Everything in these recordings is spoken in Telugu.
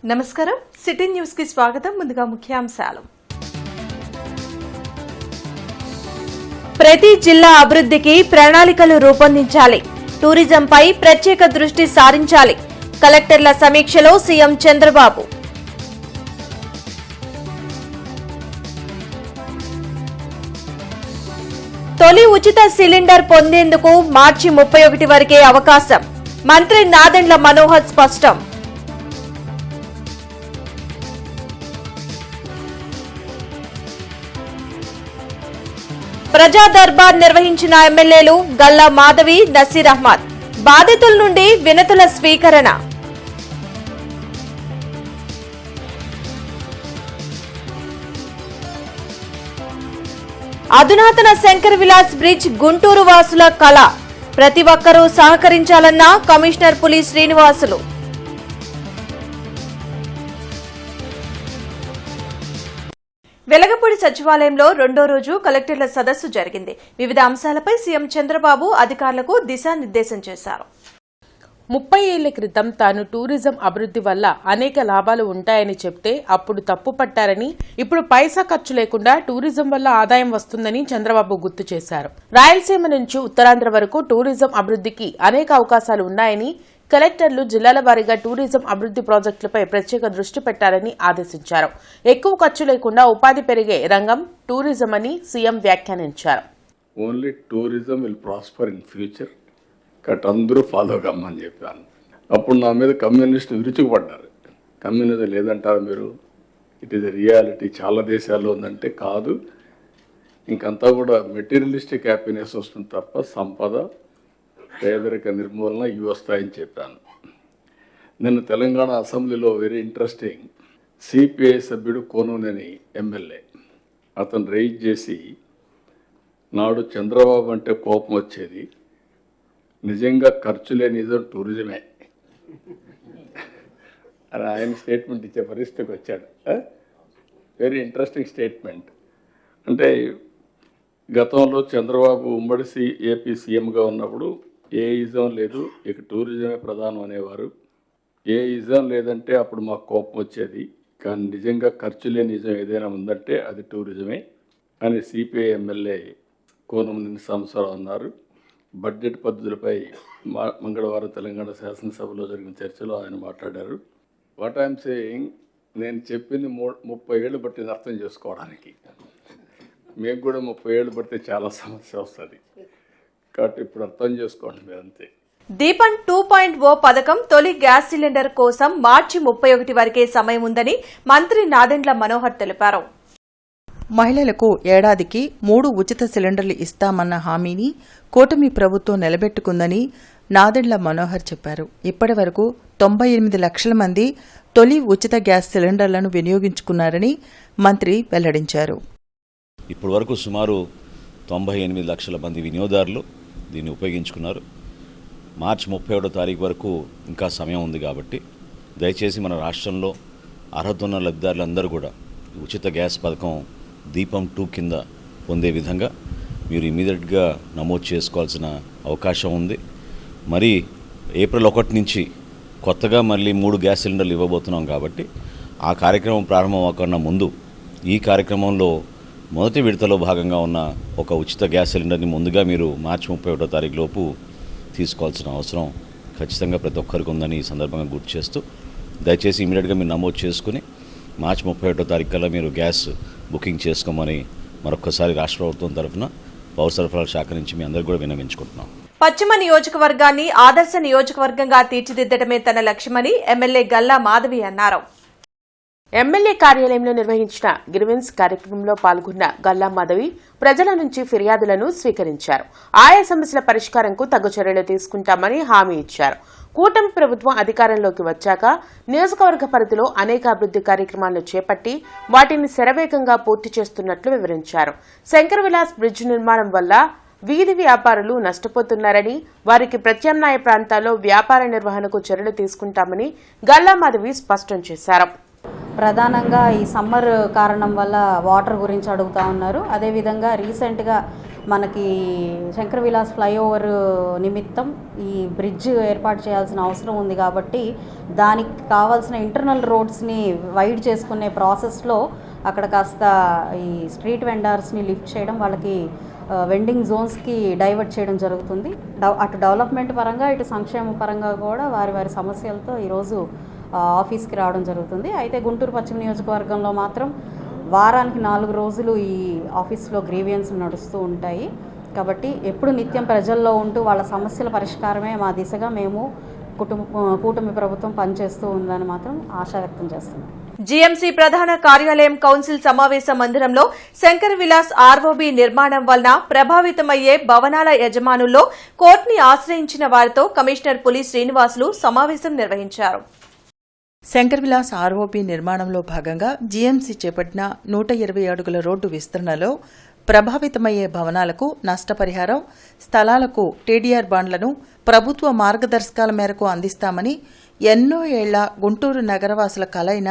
నమస్కారం సిటీ న్యూస్ కి స్వాగతం. ముందుగా ముఖ్యాంశాలు. ప్రతి జిల్లా అభివృద్ధికి ప్రణాళికలు రూపొందించాలి. టూరిజంపై ప్రత్యేక దృష్టి సారించాలి. కలెక్టర్ల సమీక్షలో సీఎం చంద్రబాబు. తొలి ఉచిత సిలిండర్ పొందేందుకు మార్చి 31 వరకే అవకాశం. మంత్రి నాదెండ్ల మనోహర్ స్పష్టం. ప్రజా దర్బార్ నిర్వహించిన ఎమ్మెల్యేలు గల్లా మాధవి, నసీర్ అహ్మద్. బాధితుల నుండి వినతుల స్వీకరణ. అధునాతన శంకర్ విలాస్ బ్రిడ్జ్ గుంటూరు వాసుల కళ. ప్రతి ఒక్కరూ సహకరించాలన్న కమిషనర్ పులి శ్రీనివాసులు. వెలగపూడి సచివాలయంలో రెండో రోజు కలెక్టర్ల సదస్సు జరిగింది. వివిధ అంశాలపై సీఎం చంద్రబాబు అధికారులకు దిశానిర్దేశం చేశారు. 30 ఏళ్ల క్రితం తాను టూరిజం అభివృద్ధి వల్ల అనేక లాభాలు ఉంటాయని చెప్తే అప్పుడు తప్పు పట్టారని, ఇప్పుడు పైసా ఖర్చు లేకుండా టూరిజం వల్ల ఆదాయం వస్తుందని చంద్రబాబు గుర్తు చేశారు. రాయలసీమ నుంచి ఉత్తరాంధ్ర వరకు టూరిజం అభివృద్ధికి అనేక అవకాశాలు ఉన్నాయని, కలెక్టర్లు జిల్లాల వారీగా టూరిజం అభివృద్ధి ప్రాజెక్టులపై ప్రత్యేక దృష్టి పెట్టాలని ఆదేశించారు. ఎక్కువ ఖర్చు లేకుండా ఉపాధి పెరిగే రంగం టూరిజం అని సీఎం వ్యాఖ్యానించారు. Only tourism will prosper in future, cut అందరూ ఫాలో కమ్మని చెప్పాను. అప్పుడు నా మీద కమ్యూనిస్టు విరుచుకుపడ్డారు. కమ్యూనిజం లేదంటారు మీరు, ఇట్ ఈస్ రియాలిటీ, చాలా దేశాల్లో ఉందంటే కాదు. ఇంకంతా కూడా మెటీరియలిస్టిక్ హ్యాపీనెస్ వస్తుంది తప్ప సంపద, పేదరిక నిర్మూలన ఇవి వస్తాయని చెప్పాను. నిన్న తెలంగాణ అసెంబ్లీలో వెరీ ఇంట్రెస్టింగ్, సిపిఐ సభ్యుడు కోనూనేని ఎమ్మెల్యే అతను రైజ్ చేసి, నాడు చంద్రబాబు అంటే కోపం వచ్చేది, నిజంగా ఖర్చు లేని నిజం టూరిజమే అని ఆయన స్టేట్మెంట్ ఇచ్చే పరిస్థితికి వచ్చాడు. Very interesting statement. అంటే గతంలో చంద్రబాబు ఉమ్మడి ఏపీ సీఎంగా ఉన్నప్పుడు ఏ ఇజం లేదు, ఇక టూరిజమే ప్రధానం అనేవారు. ఏ ఇజం లేదంటే అప్పుడు మాకు కోపం వచ్చేది, కానీ నిజంగా ఖర్చు లేని నిజం ఏదైనా ఉందంటే అది టూరిజమే అని సిపిఐ ఎమ్మెల్యే కోనమనేని సాంబశివరావు అన్నారు. బడ్జెట్ పద్ధతులపై మంగళవారం తెలంగాణ శాసనసభలో జరిగిన చర్చలో ఆయన మాట్లాడారు. వాట్ ఐఎమ్ సేయింగ్, నేను చెప్పింది 30 ఏళ్ళు పట్టింది అర్థం చేసుకోవడానికి. మీకు కూడా 30 ఏళ్ళు పడితే చాలా సమస్య వస్తుంది కాబట్టి ఇప్పుడు అర్థం చేసుకోండి మీరు అంతే. దీపం 2.0 పథకం తొలి గ్యాస్ సిలిండర్ కోసం మార్చి 31 వరకే సమయం ఉందని మంత్రి నాదెండ్ల మనోహర్ తెలిపారు. మహిళలకు ఏడాదికి 3 ఉచిత సిలిండర్లు ఇస్తామన్న హామీని కూటమి ప్రభుత్వం నిలబెట్టుకుందని నాదెండ్ల మనోహర్ చెప్పారు. ఇప్పటి వరకు 98 లక్షల మంది తొలి ఉచిత గ్యాస్ సిలిండర్లను వినియోగించుకున్నారని మంత్రి వెల్లడించారు. ఇప్పటి వరకు సుమారు 98 లక్షల మంది వినియోగదారులు దీన్ని ఉపయోగించుకున్నారు. మార్చి 31వ తారీఖు వరకు ఇంకా సమయం ఉంది కాబట్టి దయచేసి మన రాష్ట్రంలో అర్హత ఉన్న లబ్ధిదారులందరూ కూడా ఉచిత గ్యాస్ పథకం దీపం 2 కింద పొందే విధంగా మీరు ఇమీడియట్గా నమోదు చేసుకోవాల్సిన అవకాశం ఉంది. మరి ఏప్రిల్ 1 నుంచి కొత్తగా మళ్ళీ 3 గ్యాస్ సిలిండర్లు ఇవ్వబోతున్నాం కాబట్టి ఆ కార్యక్రమం ప్రారంభం అవ్వకుండా ముందు ఈ కార్యక్రమంలో మొదటి విడతలో భాగంగా ఉన్న ఒక ఉచిత గ్యాస్ సిలిండర్ని ముందుగా మీరు మార్చి 31వ తారీఖు లోపు తీసుకోవాల్సిన అవసరం ఖచ్చితంగా ప్రతి ఒక్కరికి ఉందని ఈ సందర్భంగా గుర్తు చేస్తూ దయచేసి ఇమీడియట్గా మీరు నమోదు చేసుకుని మార్చి 31వ తారీఖు కల్లా మీరు గ్యాస్ బుకింగ్ చేసుకోమని మరొకసారి రాష్ట్ర ప్రభుత్వం తరఫున పౌర సరఫరాల శాఖ నుంచి మీ అందరికీ కూడా విన్నవించుకుంటున్నాం. పశ్చిమ నియోజకవర్గాన్ని ఆదర్శ నియోజకవర్గంగా తీర్చిదిద్దడమే తన లక్ష్యమని ఎమ్మెల్యే గల్లా మాధవి అన్నారు. ఎమ్మెల్యే కార్యాలయంలో నిర్వహించిన గ్రీవెన్స్ కార్యక్రమంలో పాల్గొన్న గల్లా మాధవి ప్రజల నుంచి ఫిర్యాదులను స్వీకరించారు. ఆయా సమస్యల పరిష్కారంకు తగు చర్యలు తీసుకుంటామని హామీ ఇచ్చారు. కూటమి ప్రభుత్వం అధికారంలోకి వచ్చాక నియోజకవర్గ పరిధిలో అనేక అభివృద్ది కార్యక్రమాలను చేపట్టి వాటిని శరవేగంగా పూర్తి చేస్తున్నట్లు వివరించారు. శంకర్ విలాస్ బ్రిడ్జ్ నిర్మాణం వల్ల వీధి వ్యాపారులు నష్టపోతున్నారని, వారికి ప్రత్యామ్నాయ ప్రాంతాల్లో వ్యాపార నిర్వహణకు చర్యలు తీసుకుంటామని గల్లా మాధవి స్పష్టం చేశారు. ప్రధానంగా ఈ సమ్మర్ కారణం వల్ల వాటర్ గురించి అడుగుతా ఉన్నారు. అదేవిధంగా రీసెంట్గా మనకి శంకర్ విలాస్ ఫ్లైఓవర్ నిమిత్తం ఈ బ్రిడ్జ్ ఏర్పాటు చేయాల్సిన అవసరం ఉంది కాబట్టి దానికి కావాల్సిన ఇంటర్నల్ రోడ్స్ని వైడ్ చేసుకునే ప్రాసెస్లో అక్కడ కాస్త ఈ స్ట్రీట్ వెండర్స్ని లిఫ్ట్ చేయడం, వాళ్ళకి వెండింగ్ జోన్స్కి డైవర్ట్ చేయడం జరుగుతుంది. అటు డెవలప్మెంట్ పరంగా ఇటు సంక్షేమ పరంగా కూడా వారి వారి సమస్యలతో ఈరోజు ఆఫీస్కి రావడం జరుగుతుంది. అయితే గుంటూరు పశ్చిమ నియోజకవర్గంలో మాత్రం వారానికి 4 రోజులు ఈ ఆఫీస్లో గ్రీవియన్స్ నడుస్తూ ఉంటాయి. కాబట్టి ఎప్పుడు నిత్యం ప్రజల్లో ఉంటూ వాళ్ళ సమస్యల పరిష్కారమే మా దిశగా మేము కూటమి ప్రభుత్వం పనిచేస్తూ ఉందని మాత్రం ఆశ వ్యక్తం చేస్తున్నాం. జీఎంసీ ప్రధాన కార్యాలయం కౌన్సిల్ సమావేశ మందిరంలో శంకర్ విలాస్ ఆర్ఓబీ నిర్మాణం వలన ప్రభావితమయ్యే భవనాల యజమానుల్లో కోర్టుని ఆశ్రయించిన వారితో కమిషనర్ పులి శ్రీనివాసులు సమావేశం నిర్వహించారు. శంకర్ విలాస్ ఆర్ఓబీ నిర్మాణంలో భాగంగా జీఎంసీ చేపట్టిన 120 అడుగుల రోడ్డు విస్తరణలో ప్రభావితమయ్యే భవనాలకు నష్టపరిహారం, స్థలాలకు టీడీఆర్ బాండ్లను ప్రభుత్వ మార్గదర్శకాల మేరకు అందిస్తామని ఎన్నో ఏళ్ల గుంటూరు నగరవాసుల కలైన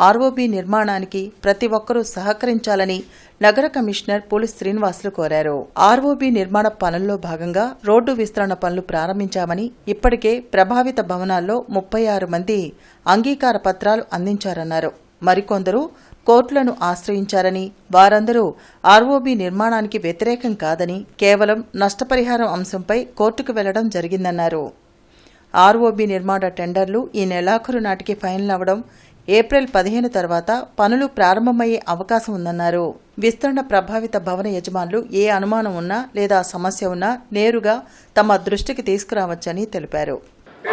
ఆర్ఓబీ నిర్మాణానికి ప్రతి ఒక్కరూ సహకరించాలని నగర కమిషనర్ పులి శ్రీనివాసులు కోరారు. ఆర్ఓబీ నిర్మాణ పనుల్లో భాగంగా రోడ్డు విస్తరణ పనులు ప్రారంభించామని, ఇప్పటికే ప్రభావిత భవనాల్లో 36 మంది అంగీకార పత్రాలు అందించారన్నారు. మరికొందరు కోర్టులను ఆశ్రయించారని, వారందరూ ఆర్ఓబీ నిర్మాణానికి వ్యతిరేకం కాదని, కేవలం నష్టపరిహారం అంశంపై కోర్టుకు వెళ్లడం జరిగిందన్నారు. ఆర్ఓబీ నిర్మాణ టెండర్లు ఈ నెలాఖరు నాటికి ఫైనల్ అవ్వడం, ఏప్రిల్ 15 తర్వాత పనులు ప్రారంభమయ్యే అవకాశం ఉందన్నారు. విస్తరణ ప్రభావిత భవన యజమానులు ఏ అనుమానం ఉన్నా లేదా సమస్య ఉన్నా నేరుగా తమ దృష్టికి తీసుకురావచ్చని తెలిపారు.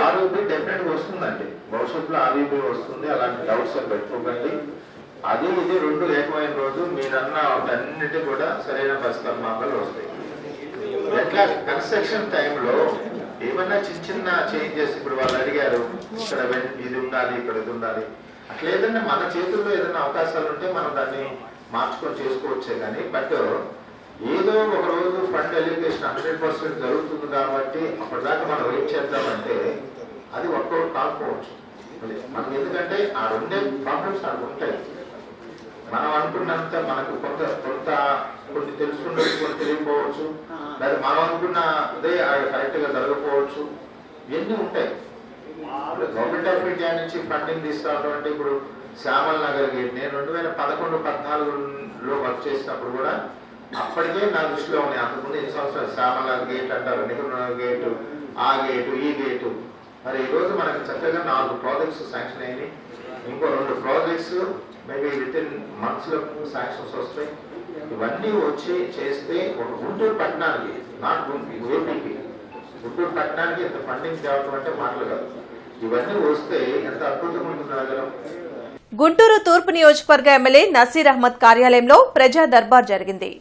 ఆర్ఓబీ డెఫినెట్ వస్తుందండి, భవిష్యత్తులో ఆర్ఓబీ వస్తుంది, అలాంటి డౌట్స్ పెట్టుకోకండి. అది ఇది రెండు ఏకమైన రోజు మీరన్న అన్నిటి కూడా సరైన పరిష్కార మార్గాలు వస్తాయి. ఎట్లా కన్స్ట్రక్షన్ టైంలో ఏమన్నా చిన్న చేంజెస్, ఇప్పుడు వాళ్ళు అడిగారు ఇక్కడ ఇది ఉండాలి, ఇక్కడ ఇది ఉండాలి, అట్లా ఏదన్నా మన చేతుల్లో ఏదైనా అవకాశాలు ఉంటే మనం దాన్ని మార్చుకొని చేసుకోవచ్చే. కానీ బట్ ఏదో ఒక రోజు ఫండ్ ఎలిగేషన్ 100% జరుగుతుంది కాబట్టి అప్పటిదాకా మనం వెయిట్ చేద్దామంటే అది వర్కౌట్ కాకపోవచ్చు. మనం ఎందుకంటే ఆ రెండే ప్రాబ్లమ్స్ నాకు ఉంటాయి. మనం అనుకున్నంత మనకు కొన్ని తెలుసుకుంటే కొన్ని తెలియకపోవచ్చు, లేదా మనం అనుకున్న అదే కరెక్ట్ గా జరగకపోవచ్చు, ఇవన్నీ ఉంటాయి. గవర్నమెంట్ ఆఫ్ ఇండియా నుంచి ఫండింగ్ తీసుకురావడం అంటే ఇప్పుడు శ్యామల్ నగర్ గేట్ నేను 2011-14లో వర్క్ చేసినప్పుడు కూడా అప్పటికే నా దృష్టిలో ఉన్నాయి. అంతకుముందు ఎన్ని సంవత్సరాలు శ్యామల్ నగర్ గేట్ అంటారు, నెహ్రూ నగర్ గేటు, ఆ గేటు, ఈ గేటు. మరి ఈరోజు మనకి చక్కగా 4 ప్రాజెక్ట్స్ శాంక్షన్ అయ్యి, ఇంకో 2 ప్రాజెక్ట్స్ మేబీ వితిన్ మంత్స్ లో శాంక్షన్స్ వస్తాయి. ఇవన్నీ వచ్చి చేస్తే ఒక గుంటూరు పట్టణానికి, నాట్ ఏపీకి, గుంటూరు పట్టణానికి ఎంత ఫండింగ్ తేవడం అంటే మాటలు కాదు. ఇవన్నీ వస్తే ఎంత అద్భుతంగా ఉంటుంది నగరం. గుంటూరు తూర్పు నియోజకవర్గ ఎమ్మెల్యే నసీర్ అహ్మద్ కార్యాలయంలో ప్రజా దర్బార్ జరిగింది.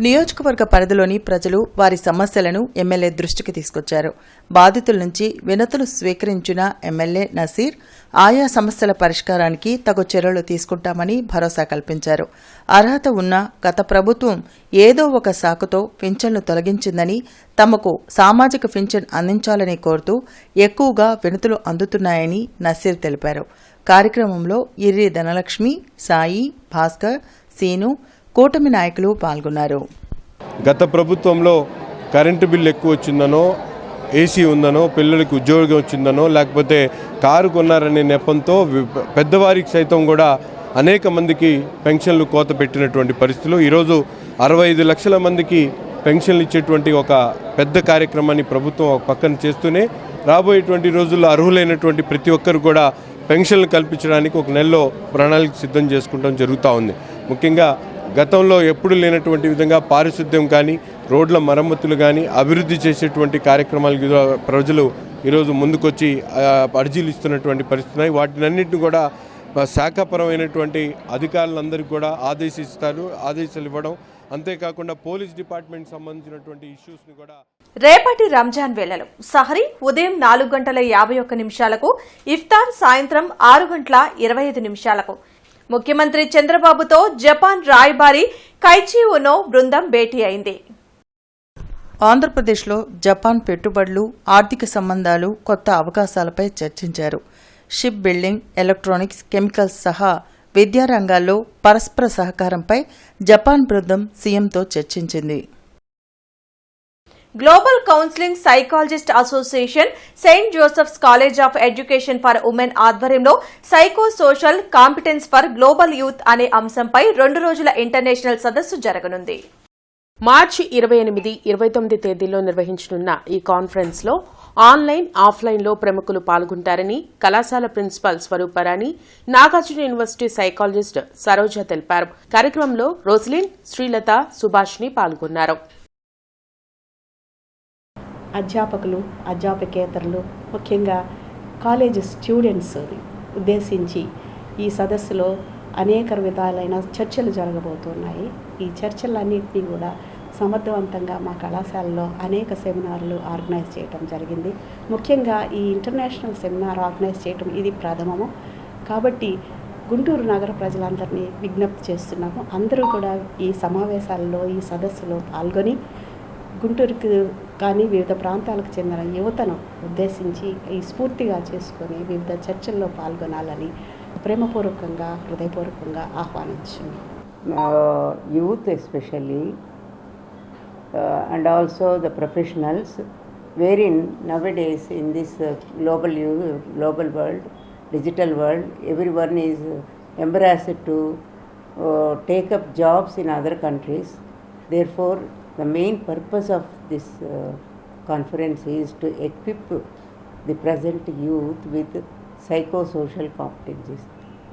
నియోజకవర్గ పరిధిలోని ప్రజలు వారి సమస్యలను ఎమ్మెల్యే దృష్టికి తీసుకొచ్చారు. బాధితుల నుంచి వినతులు స్వీకరించిన ఎమ్మెల్యే నసీర్ ఆయా సమస్యల పరిష్కారానికి తగు చర్యలు తీసుకుంటామని భరోసా కల్పించారు. అర్హత ఉన్న గత ప్రభుత్వం ఏదో ఒక సాకుతో పింఛన్లు తొలగించిందని, తమకు సామాజిక పింఛన్ అందించాలని కోరుతూ ఎక్కువగా వినతులు అందుతున్నాయని నసీర్ తెలిపారు. కార్యక్రమంలో ఇర్రి ధనలక్ష్మి, సాయి, భాస్కర్, సీను, కూటమి నాయకులు పాల్గొన్నారు. గత ప్రభుత్వంలో కరెంటు బిల్లు ఎక్కువ వచ్చిందనో, ఏసీ ఉందనో, పిల్లలకి ఉద్యోగం వచ్చిందనో, లేకపోతే కారు కొన్నారనే నెపంతో పెద్దవారికి సైతం కూడా అనేక మందికి పెన్షన్లు కోత పెట్టినటువంటి పరిస్థితులు. ఈరోజు 65 లక్షల మందికి పెన్షన్లు ఇచ్చేటువంటి ఒక పెద్ద కార్యక్రమాన్ని ప్రభుత్వం ఒక పక్కన చేస్తూనే రాబోయేటువంటి రోజుల్లో అర్హులైనటువంటి ప్రతి ఒక్కరు కూడా పెన్షన్లు కల్పించడానికి ఒక నెలలో ప్రణాళిక సిద్ధం చేసుకుంటాం జరుగుతూ ఉంది. ముఖ్యంగా గతంలో ఎప్పుడు లేనటువంటి విధంగా పారిశుద్ధ్యం కానీ, రోడ్ల మరమ్మతులు కానీ, అభివృద్ధి చేసేటువంటి కార్యక్రమాలకు ప్రజలు ఈరోజు ముందుకొచ్చి అర్జీలు ఇస్తున్నటువంటి పరిస్థితి. వాటినన్నింటినీ కూడా శాఖాపరమైనటువంటి అధికారులందరికీ కూడా ఆదేశాలు ఇవ్వడం, అంతేకాకుండా పోలీస్ డిపార్ట్మెంట్ సంబంధించినటువంటి ఇష్యూస్ని కూడా. రేపటి రంజాన్ వేళలో సహరీ ఉదయం 4:51 ఇఫ్తార్ సాయంత్రం 6:25 ముఖ్యమంత్రి చంద్రబాబుతో జపాన్ రాయబారి కైచి ఉనో బృందం భేటీ అయింది. ఆంధ్రప్రదేశ్లో జపాన్ పెట్టుబడులు, ఆర్థిక సంబంధాలు, కొత్త అవకాశాలపై చర్చించారు. షిప్ బిల్డింగ్, ఎలక్ట్రానిక్స్, కెమికల్స్ సహా విద్యారంగాల్లో పరస్పర సహకారంపై జపాన్ బృందం సీఎంతో చర్చించింది. Global counselling psychologist association, Saint Joseph's college of education for women ఆధ్వర్యంలో psycho social competence for global youth అనే అంశంపై 2 రోజుల ఇంటర్నేషనల్ సదస్సు జరగనుంది. మార్చి 28, 29 తేదీల్లో నిర్వహించనున్న ఈ కాన్ఫరెన్స్ లో ఆన్లైన్, ఆఫ్లైన్లో ప్రముఖులు పాల్గొంటారని కళాశాల principal Swarooparani, Nagarjuna university psychologist Saroja తెలిపారు. కార్యక్రమంలో రోస్లిన్, శ్రీలత, సుభాష్ని పాల్గొన్నారు. అధ్యాపకులు, అధ్యాపకేతరులు, ముఖ్యంగా కాలేజ్ స్టూడెంట్స్ ఉద్దేశించి ఈ సదస్సులో అనేక విధాలైన చర్చలు జరగబోతున్నాయి. ఈ చర్చలన్నింటినీ కూడా సమర్థవంతంగా మా కళాశాలలో అనేక సెమినార్లు ఆర్గనైజ్ చేయడం జరిగింది. ముఖ్యంగా ఈ ఇంటర్నేషనల్ సెమినార్ ఆర్గనైజ్ చేయడం ఇది ప్రథమము. కాబట్టి గుంటూరు నగర ప్రజలందరినీ విజ్ఞప్తి చేస్తున్నాము. అందరూ కూడా ఈ సమావేశాల్లో, ఈ సదస్సులో పాల్గొని గుంటూరుకు కానీ వివిధ ప్రాంతాలకు చెందిన యువతను ఉద్దేశించి ఈ స్ఫూర్తిగా చేసుకొని వివిధ చర్చల్లో పాల్గొనాలని ప్రేమపూర్వకంగా, హృదయపూర్వకంగా ఆహ్వానించున్నాం. Youth especially and also the professionals, wherein nowadays in this global world, digital world, everyone is embarrassed to take up jobs in other countries. Therefore, the main purpose of this conference is to equip the present youth with psychosocial competencies.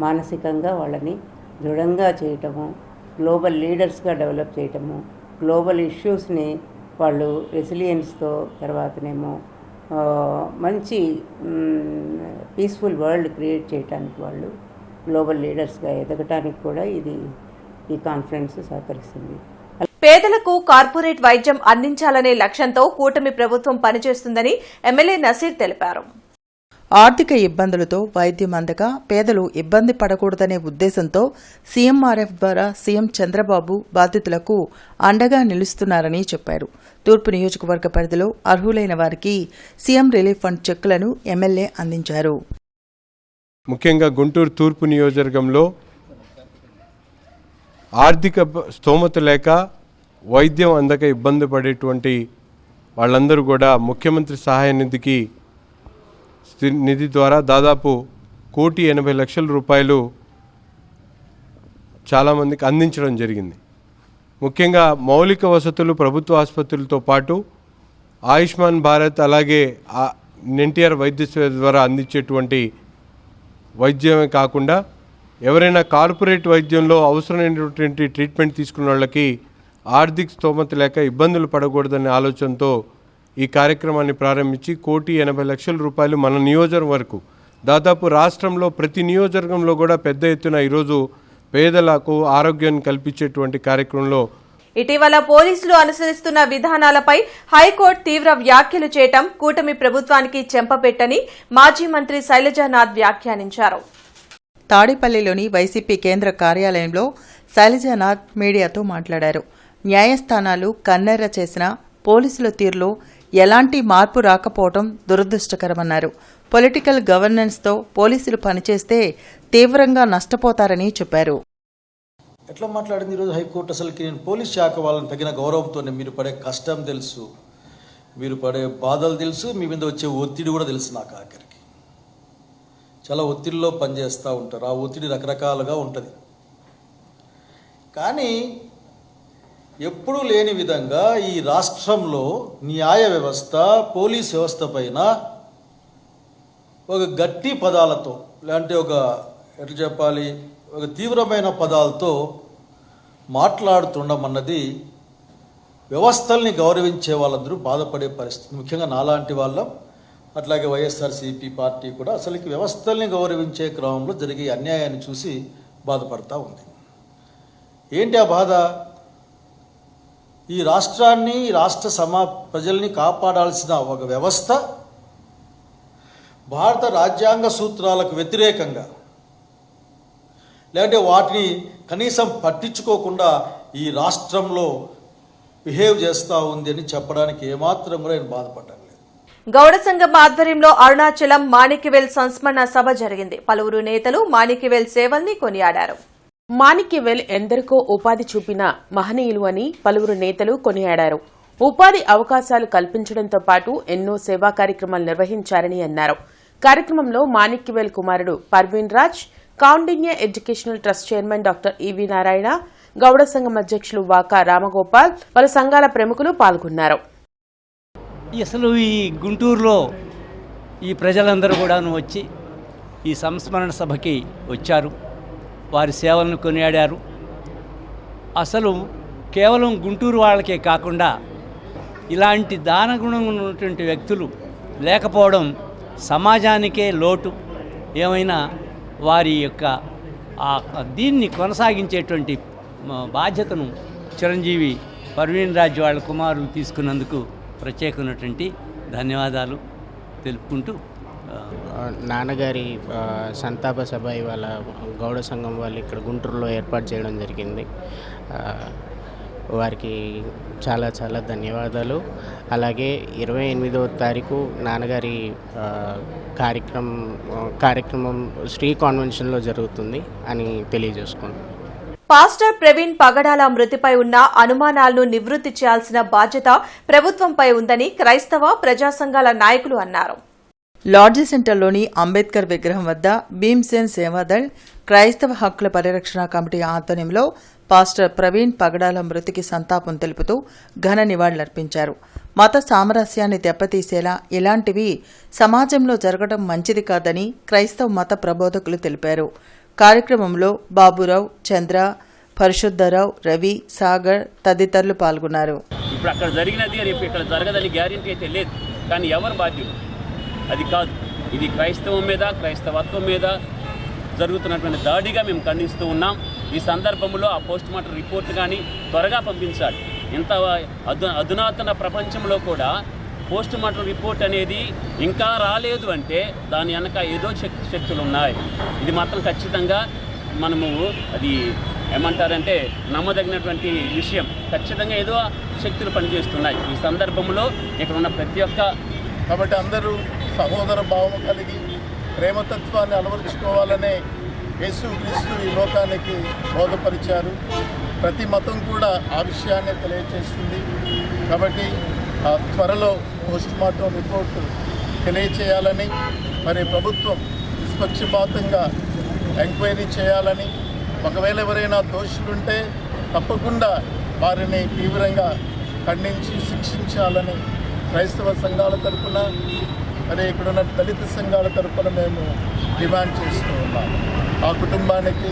మానసికంగా వాళ్ళని దృఢంగా చేయటము, గ్లోబల్ లీడర్స్గా డెవలప్ చేయటము, గ్లోబల్ ఇష్యూస్ని వాళ్ళు రెసిలియన్స్తో, తర్వాతనేమో మంచి పీస్ఫుల్ వరల్డ్ క్రియేట్ చేయడానికి వాళ్ళు గ్లోబల్ లీడర్స్గా ఎదగటానికి కూడా ఈ కాన్ఫరెన్స్ సహకరిస్తుంది. పేదలకు కార్పొరేట్ వైద్యం అందించాలనే లక్ష్యంతో కూటమి ప్రభుత్వం పనిచేస్తుందని ఎమ్మెల్యే నసీర్ తెలిపారు. ఆర్థిక ఇబ్బందులతో వైద్యం అందక పేదలు ఇబ్బంది పడకూడదనే ఉద్దేశంతో సీఎంఆర్ఎఫ్ ద్వారా సీఎం చంద్రబాబు బాధితులకు అండగా నిలుస్తున్నారని చెప్పారు. తూర్పు నియోజకవర్గ పరిధిలో అర్హులైన వారికి సీఎం రిలీఫ్ ఫండ్ చెక్కులను ఎమ్మెల్యే అందించారు. ముఖ్యంగా గుంటూరు తూర్పు నియోజకవర్గంలో ఆర్థిక స్తోమత లేక వైద్యం అందక ఇబ్బంది పడేటువంటి వాళ్ళందరూ కూడా ముఖ్యమంత్రి సహాయ నిధి ద్వారా దాదాపు 1,80,00,000 రూపాయలు చాలామందికి అందించడం జరిగింది. ముఖ్యంగా మౌలిక వసతులు ప్రభుత్వ ఆసుపత్రులతో పాటు ఆయుష్మాన్ భారత్, అలాగే ఎన్టీఆర్ వైద్యసేవ ద్వారా అందించేటువంటి వైద్యమే కాకుండా ఎవరైనా కార్పొరేట్ వైద్యంలో అవసరమైనటువంటి ట్రీట్మెంట్ తీసుకున్న వాళ్ళకి ఆర్థిక స్తోమత లేక ఇబ్బందులు పడకూడదనే ఆలోచనతో ఈ కార్యక్రమాన్ని ప్రారంభించి 1,80,00,000 రూపాయలు మన నియోజకవర్గం వరకు, దాదాపు రాష్ట్రంలో ప్రతి నియోజకవర్గంలో కూడా పెద్ద ఎత్తున ఈరోజు పేదలకు ఆరోగ్యాన్ని కల్పించేటువంటి కార్యక్రమంలో ఇటీవల పోలీసులు అనుసరిస్తున్న విధానాలపై హైకోర్టు తీవ్ర వ్యాఖ్యలు చేయటం కూటమి ప్రభుత్వానికి చెంపపెట్టని మాజీ మంత్రి శైలజానాథ్ వ్యాఖ్యానించారు. తాడేపల్లిలోని వైసీపీ కేంద్ర కార్యాలయంలో శైలజానాథ్ మీడియాతో మాట్లాడారు. న్యాయస్థానాలు కన్నెర్ర చేసిన పోలీసుల తీరులో ఎలాంటి మార్పు రాకపోవడం దురదృష్టకరమన్నారు. పొలిటికల్ గవర్నెన్స్తో పోలీసులు పనిచేస్తే తీవ్రంగా నష్టపోతారని చెప్పారు. ఎట్లా మాట్లాడింది ఈరోజు హైకోర్టు? అసలుకి నేను పోలీస్ శాఖ వాళ్ళని తగిన గౌరవంతోనే, మీరు పడే కష్టం తెలుసు, మీరు పడే బాధలు తెలుసు, మీ మీద వచ్చే ఒత్తిడి కూడా తెలుసు. నాకు ఆఖరికి చాలా ఒత్తిడిలో పనిచేస్తూ ఉంటారు. ఆ ఒత్తిడి రకరకాలుగా ఉంటుంది. కానీ ఎప్పుడూ లేని విధంగా ఈ రాష్ట్రంలో న్యాయ వ్యవస్థ, పోలీస్ వ్యవస్థ పైన ఒక గట్టి పదాలతో, లేదంటే ఎట్లా చెప్పాలి, ఒక తీవ్రమైన పదాలతో మాట్లాడుతుండమన్నది వ్యవస్థల్ని గౌరవించే వాళ్ళందరూ బాధపడే పరిస్థితి. ముఖ్యంగా నాలాంటి వాళ్ళం, అట్లాగే వైఎస్ఆర్సీపీ పార్టీ కూడా అసలుకి వ్యవస్థల్ని గౌరవించే క్రమంలో జరిగే అన్యాయాన్ని చూసి బాధపడతా ఉంది. ఏంటి ఆ బాధ? ఈ రాష్ట్రాన్ని, రాష్ట్ర ప్రజల్ని కాపాడాల్సిన ఒక వ్యవస్థ భారత రాజ్యాంగ సూత్రాలకు వ్యతిరేకంగా, లేదంటే వాటిని కనీసం పట్టించుకోకుండా ఈ రాష్ట్రంలో బిహేవ్ చేస్తూ ఉంది అని చెప్పడానికి ఏమాత్రం కూడా నేను బాధపడ్డాను. గౌడ సంఘం ఆధ్వర్యంలో అరుణాచలం మాణిక్యవేల్ సంస్మరణ సభ జరిగింది. పలువురు నేతలు మాణిక్యవేల్ సేవల్ని కొనియాడారు. మాణిక్యవేల్ ఎందరికో ఉపాధి చూపిన మహనీయులు అని పలువురు నేతలు కొనియాడారు. ఉపాధి అవకాశాలు కల్పించడంతో పాటు ఎన్నో సేవా కార్యక్రమాలు నిర్వహించారని అన్నారు. కార్యక్రమంలో మాణిక్యవేల్ కుమారుడు Parveen Raj, Koundinya educational trust chairman doctor EV Narayana, Gowda సంఘం అధ్యక్షులు వాకా రామగోపాల్, పలు సంఘాల ప్రముఖులు పాల్గొన్నారు. అసలు ఈ గుంటూరులో ఈ ప్రజలందరూ కూడాను వచ్చి ఈ సంస్మరణ సభకి వచ్చారు, వారి సేవలను కొనియాడారు. అసలు కేవలం గుంటూరు వాళ్ళకే కాకుండా ఇలాంటి దానగుణం ఉన్నటువంటి వ్యక్తులు లేకపోవడం సమాజానికే లోటు. ఏమైనా వారి యొక్క దీన్ని కొనసాగించేటువంటి బాధ్యతను చిరంజీవి పర్వీన్ రాజ్ వాళ్ళ కుమారులు తీసుకున్నందుకు ప్రత్యేకమైనటువంటి ధన్యవాదాలు తెలుపుకుంటూ, నాన్నగారి సంతాప సభ ఇవాళ గౌడ సంఘం వాళ్ళు ఇక్కడ గుంటూరులో ఏర్పాటు చేయడం జరిగింది. వారికి చాలా చాలా ధన్యవాదాలు. అలాగే 28వ తారీఖు నాన్నగారి కార్యక్రమం శ్రీ కాన్వెన్షన్లో జరుగుతుంది అని తెలియజేసుకుంటున్నాను. పాస్టర్ ప్రవీణ్ పగడాల మృతిపై ఉన్న అనుమానాలను నివృత్తి చేయాల్సిన బాధ్యత ప్రభుత్వంపై ఉందని క్రైస్తవ ప్రజా సంఘాల నాయకులు అన్నారు. లాడ్జీ సెంటర్లోని అంబేద్కర్ విగ్రహం వద్ద భీమ్సేన్ సేవాదళ్ క్రైస్తవ హక్కుల పరిరక్షణ కమిటీ ఆధ్వర్యంలో పాస్టర్ ప్రవీణ్ పగడాల మృతికి సంతాపం తెలుపుతూ ఘన నివాళులర్పించారు. మత సామరస్యాన్ని దెబ్బతీసేలా ఇలాంటివి సమాజంలో జరగడం మంచిది కాదని క్రైస్తవ మత ప్రబోధకులు తెలిపారు. కార్యక్రమంలో బాబురావు, చంద్ర, పరిశుద్ధరావు, రవి, సాగర్ తదితరులు పాల్గొన్నారు. ఇప్పుడు అక్కడ జరిగినది రేపు ఇక్కడ జరగదని గ్యారెంటీ అయితే లేదు, కానీ ఎవరు బాధ్యులు అది కాదు. ఇది క్రైస్తవం మీద, క్రైస్తవత్వం మీద జరుగుతున్నటువంటి దాడిగా మేము ఖండిస్తూ ఉన్నాం. ఈ సందర్భంలో ఆ పోస్ట్ మార్టం రిపోర్ట్ కానీ త్వరగా పంపించాలి. ఇంత అధునాతన ప్రపంచంలో కూడా పోస్ట్ మార్టం రిపోర్ట్ అనేది ఇంకా రాలేదు అంటే దాని వెనక ఏదో శక్తులు ఉన్నాయి. ఇది మాత్రం ఖచ్చితంగా మనము అది ఏమంటారంటే నమ్మదగినటువంటి విషయం. ఖచ్చితంగా ఏదో శక్తులు పనిచేస్తున్నాయి ఈ సందర్భంలో ఇక్కడ ఉన్న ప్రతి ఒక్క. కాబట్టి అందరూ సహోదర భావం కలిగి ప్రేమతత్వాన్ని అలవరుచుకోవాలనే యేసుక్రీస్తు ఈ లోకానికి బోధపరిచారు. ప్రతి మతం కూడా ఆ విషయాన్ని తెలియజేస్తుంది. కాబట్టి త్వరలో పోస్ట్ మార్టం రిపోర్టు తెలియచేయాలని, మరి ప్రభుత్వం నిష్పక్షపాతంగా ఎంక్వైరీ చేయాలని, ఒకవేళ ఎవరైనా దోషులుంటే తప్పకుండా వారిని తీవ్రంగా ఖండించి శిక్షించాలని క్రైస్తవ సంఘాల తరఫున, మరి ఇక్కడున్న దళిత సంఘాల తరఫున మేము డిమాండ్ చేస్తూ ఉన్నాం. ఆ కుటుంబానికి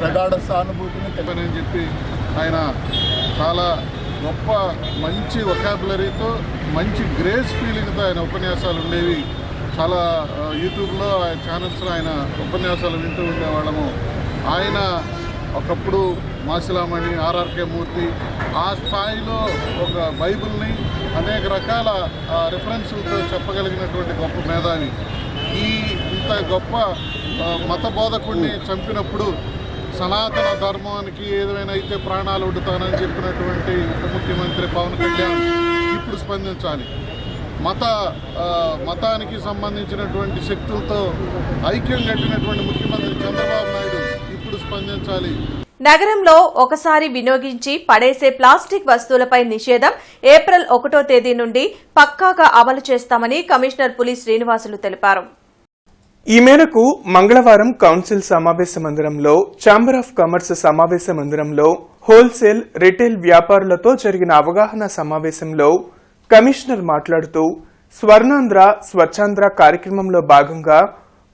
ప్రగాఢ సానుభూతిని తెలియని చెప్పి ఆయన చాలా గొప్ప మంచి వొకాబులరీతో, మంచి గ్రేస్ ఫీలింగ్తో ఆయన ఉపన్యాసాలు ఉండేవి. చాలా యూట్యూబ్లో ఆయన ఛానల్స్లో ఆయన ఉపన్యాసాలు వింటూ ఉండేవాళ్ళము. ఆయన ఒకప్పుడు మాసిలామణి, ఆర్ఆర్కే మూర్తి ఆ స్థాయిలో ఒక బైబిల్ని అనేక రకాల రిఫరెన్సులతో చెప్పగలిగినటువంటి గొప్ప మేధావి. ఇంత గొప్ప మత బోధకుడిని చంపినప్పుడు సనాతన ధర్మానికి ఏదైనా అయితే ప్రాణాలు ఒడ్డుతానని చెప్పినటువంటి ఉప ముఖ్యమంత్రి పవన్ కళ్యాణ్ ఇప్పుడు స్పందించాలి. మతానికి సంబంధించినటువంటి శక్తులతో ఐక్యం కట్టినటువంటి ముఖ్యమంత్రి చంద్రబాబు నాయుడు ఇప్పుడు స్పందించాలి. నగరంలో ఒకసారి వినియోగించి పడేసే ప్లాస్టిక్ వస్తువులపై నిషేధం ఏప్రిల్ 1వ తేదీ నుండి పక్కాగా అమలు చేస్తామని కమిషనర్ పులి శ్రీనివాసులు తెలిపారు. ఈ మేరకు మంగళవారం కౌన్సిల్ సమావేశ మందిరంలో, ఛాంబర్ ఆఫ్ కామర్స్ సమావేశ మందిరంలో హోల్సేల్, రిటైల్ వ్యాపారులతో జరిగిన అవగాహన సమావేశంలో కమిషనర్ మాట్లాడుతూ స్వర్ణాంధ్ర, స్వచ్ఛాంధ్ర కార్యక్రమంలో భాగంగా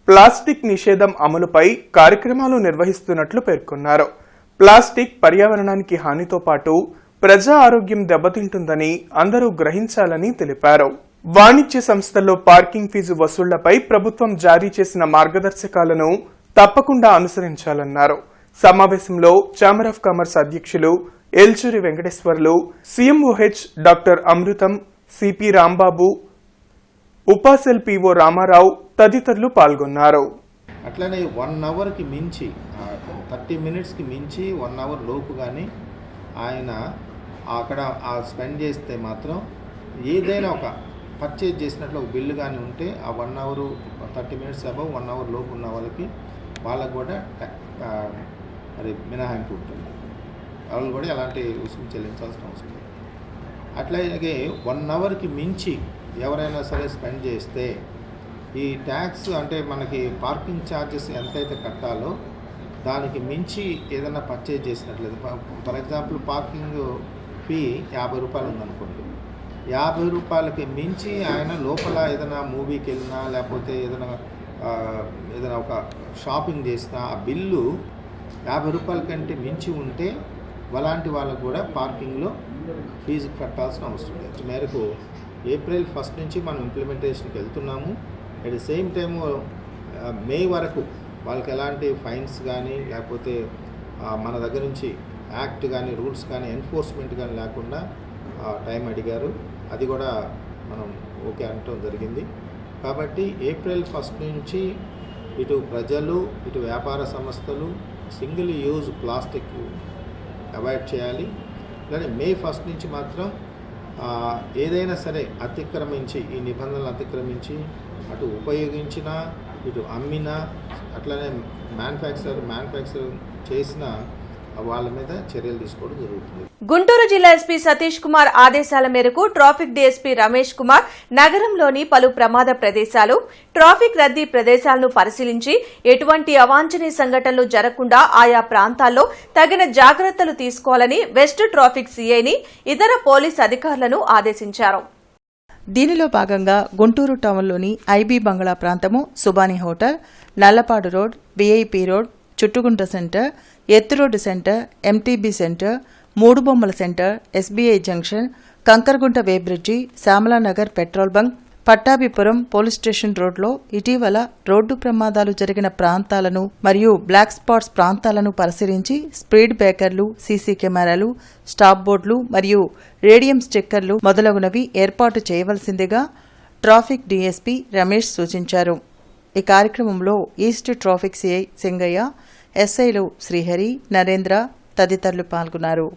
ప్లాస్టిక్ నిషేధం అమలుపై కార్యక్రమాలు నిర్వహిస్తున్నట్లు పేర్కొన్నారు. ప్లాస్టిక్ పర్యావరణానికి హానితో పాటు ప్రజా ఆరోగ్యం దెబ్బతింటుందని అందరూ గ్రహించాలని తెలిపారు. వాణిజ్య సంస్థల్లో పార్కింగ్ ఫీజు వసూళ్లపై ప్రభుత్వం జారీ చేసిన మార్గదర్శకాలను తప్పకుండా అనుసరించాలన్నారు. సమావేశంలో ఛాంబర్ ఆఫ్ కామర్స్ అధ్యక్షులు ఎల్చూరి వెంకటేశ్వర్లు, సీఎంఓహెచ్ డాక్టర్ అమృతం, సిపి రాంబాబు, ఉపాసెల్ పిఓ రామారావు తదితరులు పాల్గొన్నారు. అట్లనే 1 అవర్కి మించి 30 మినిట్స్కి మించి 1 అవర్ లోపు కానీ ఆయన అక్కడ స్పెండ్ చేస్తే మాత్రం ఏదైనా ఒక పర్చేజ్ చేసినట్లు ఒక బిల్లు కానీ ఉంటే ఆ 1 అవర్ 30 మినిట్స్ అబవ్ 1 అవర్ లోపు ఉన్న వాళ్ళకు కూడా మరి మినహాయింపు ఉంటుంది. వాళ్ళు కూడా ఎలాంటి రుసుము చెల్లించాల్సిన అవసరం లేదు. అట్లాగే 1 అవర్కి మించి ఎవరైనా సరే స్పెండ్ చేస్తే ఈ ట్యాక్స్ అంటే మనకి పార్కింగ్ ఛార్జెస్ ఎంతైతే కట్టాలో దానికి మించి ఏదైనా పర్చేజ్ చేసినట్లయితే, ఫర్ ఎగ్జాంపుల్ పార్కింగ్ ఫీ 50 రూపాయలు ఉందనుకోండి, 50 రూపాయలకి మించి ఆయన లోపల ఏదైనా మూవీకి వెళ్ళినా లేకపోతే ఏదైనా ఒక షాపింగ్ చేసినా ఆ బిల్లు 50 రూపాయల కంటే మించి ఉంటే అలాంటి వాళ్ళకు కూడా పార్కింగ్లో ఫీజు కట్టాల్సిన అవసరం లేదు. మేరకు ఏప్రిల్ 1 నుంచి మనం ఇంప్లిమెంటేషన్కి వెళ్తున్నాము. అట్ ది సేమ్ టైం మే వరకు వాళ్ళకి ఎలాంటి ఫైన్స్ కానీ లేకపోతే మన దగ్గర నుంచి యాక్ట్ కానీ రూల్స్ కానీ ఎన్ఫోర్స్మెంట్ కానీ లేకుండా టైం అడిగారు. అది కూడా మనం ఓకే అనటం జరిగింది. కాబట్టి ఏప్రిల్ 1 నుంచి ఇటు ప్రజలు ఇటు వ్యాపార సంస్థలు సింగిల్ యూజ్ ప్లాస్టిక్ అవాయిడ్ చేయాలి. అలానే మే 1 నుంచి మాత్రం ఏదైనా సరే అతిక్రమించి ఈ నిబంధనలు అతిక్రమించి అటు ఉపయోగించినా ఇటు అమ్మినా అట్లనే మ్యానుఫ్యాక్చర్ చేసిన వాళ్ళ మీద చర్యలు తీసుకోవడం జరుగుతుంది. గుంటూరు జిల్లా ఎస్పీ సతీష్ కుమార్ ఆదేశాల మేరకు ట్రాఫిక్ డీఎస్పీ రమేష్ కుమార్ నగరంలోని పలు ప్రమాద ప్రదేశాలు, ట్రాఫిక్ రద్దీ ప్రదేశాలను పరిశీలించి ఎటువంటి అవాంఛనీయ సంఘటనలు జరగకుండా ఆయా ప్రాంతాల్లో తగిన జాగ్రత్తలు తీసుకోవాలని వెస్ట్ ట్రాఫిక్ సీఐని ఇతర పోలీస్ అధికారులను ఆదేశించారు. దీనిలో భాగంగా గుంటూరు టౌన్లోని ఐబీ బంగ్లా ప్రాంతము, Subhani hotel, Nallapadu road, VIP road, Chuttugunta centre, ఎత్తు రోడ్డు సెంటర్, ఎంటీబీ సెంటర్, మూడు బొమ్మల centre, SBI junction, Kankargunta weighbridge, Syamalanagar petrol bunk, Pattabhipuram police station రోడ్లో ఇటీవల రోడ్డు ప్రమాదాలు జరిగిన ప్రాంతాలను మరియు బ్లాక్ స్పాట్స్ ప్రాంతాలను పరిశీలించి స్పీడ్ బ్రేకర్లు, సీసీ కెమెరాలు, స్టాప్ బోర్డులు మరియు రేడియం స్టిక్కర్లు మొదలగునవి ఏర్పాటు చేయవలసిందిగా ట్రాఫిక్ డీఎస్పీ రమేష్ సూచించారు. ఈ కార్యక్రమంలో ఈస్ట్ ట్రాఫిక్ సిఐ సింగయ్య, ఎస్ఐలు శ్రీహరి, నరేంద్ర తదితరులు పాల్గొన్నారు.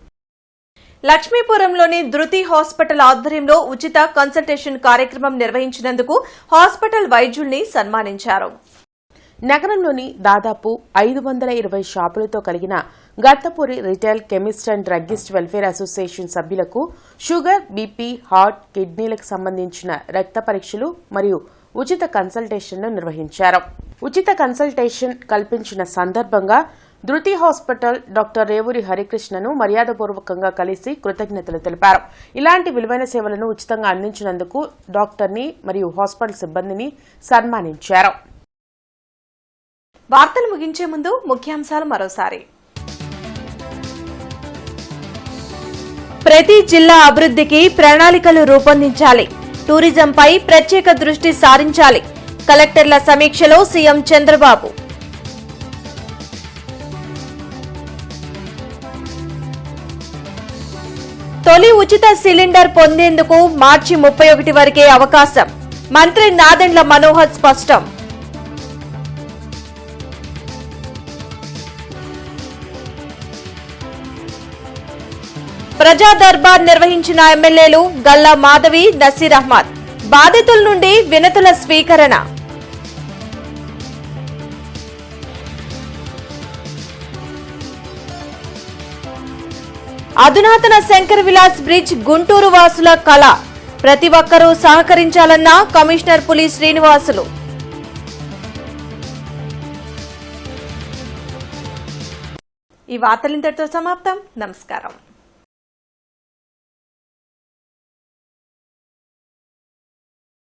లక్ష్మీపురంలోని ధృతి హాస్పిటల్ ఆధ్వర్యంలో ఉచిత కన్సల్టేషన్ కార్యక్రమం నిర్వహించినందుకు హాస్పిటల్ వైద్యుల్ని సన్మానించారు. నగరంలోని దాదాపు 520 షాపులతో కలిగిన Gattapuri retail chemist and druggist welfare association సభ్యులకు షుగర్, బీపీ, హార్ట్, కిడ్నీలకు సంబంధించిన రక్త పరీక్షలు మరియు ఉచిత కన్సల్టేషన్ను నిర్వహించారు. ఉచిత కన్సల్టేషన్ కల్పించిన సందర్భంగా ధృతి హాస్పిటల్ డాక్టర్ రేవూరి హరికృష్ణను మర్యాదపూర్వకంగా కలిసి కృతజ్ఞతలు తెలిపారు. ఇలాంటి విలువైన సేవలను ఉచితంగా అందించినందుకు డాక్టర్ని మరియు హాస్పిటల్ సిబ్బందిని సన్మానించారు. వార్తలు ముగించే ముందు ముఖ్యాంశాలు మరోసారి. ప్రతి జిల్లా అభివృద్ధికి ప్రణాళికలు రూపొందించాలి. టూరిజంపై ప్రత్యేక దృష్టి సారించాలి. కలెక్టర్ల సమీక్షలో సీఎం చంద్రబాబు. తొలి ఉచిత సిలిండర్ పొందేందుకు మార్చి 31 వరకే అవకాశం. మంత్రి నాదెండ్ల మనోహర్ స్పష్టం. ప్రజా దర్బార్ నిర్వహించిన ఎమ్మెల్యేలు గల్లా మాధవి, నసీర్ అహ్మద్. బాధితుల నుండి వినతుల స్వీకరణ. అధునాతన శంకర్ విలాస్ బ్రిడ్జ్ గుంటూరు వాసుల కళ. ప్రతి ఒక్కరూ సహకరించాలన్న కమిషనర్ పులి శ్రీనివాసులు. ఈ వార్తలు ఇంతటితో సమాప్తం. నమస్కారం.